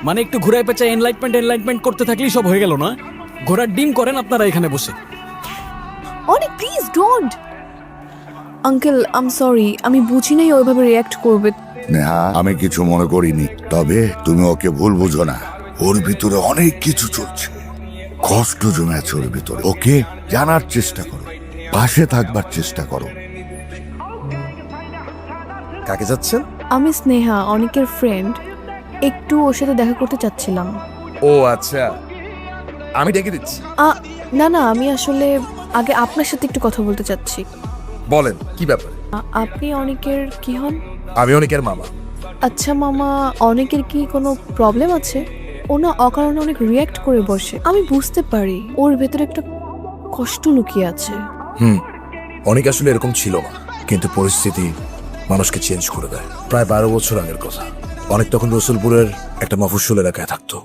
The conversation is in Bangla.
মানে একটু ঘুরায় পেঁচায় এনলাইটমেন্ট করতে থাকলেই সব হয়ে গেল না? ঘোড়ার ডিম করেন আপনারা এখানে বসে। অনেক please don't. Uncle I'm sorry, আমি বুঝি নাই ওইভাবে রিয়াক্ট করবে। নেহা, আমি কিছু মনে করিনি, তবে তুমি ওকে ভুল বুঝো না। ওর ভিতরে অনেক কিছু চলছে, কষ্ট জমে আছে ওর ভিতরে। ওকে জানার চেষ্টা করো, পাশে থাকবার চেষ্টা করো। কাকে যাচ্ছেন? আমি স্নেহা, অনেকের ফ্রেন্ড। একটু ওর সাথে দেখা করতে চাচ্ছিলাম। ও আচ্ছা, আমি ডেকে দিচ্ছি। না না, আমি আসলে আগে আপনার সাথে একটু কথা বলতে চাচ্ছি। বলেন কি ব্যাপার? আপনি অনেকের কি হন? আমি অনেকের মামা। আচ্ছা মামা, অনেকের কি কোনো প্রবলেম আছে? ও না অকারণে অনেক রিয়্যাক্ট করে বসে। আমি বুঝতে পারি ওর ভেতরে একটা কষ্ট লুকিয়ে আছে। অনেক আসলে এরকম ছিল না, কিন্তু পরিস্থিতি মানুষকে চেঞ্জ করে দেয়। প্রায় 12 বছর আগের কথা। অনেক তখন রসুলপুরের একটা মফস্বল এলাকায় থাকতো।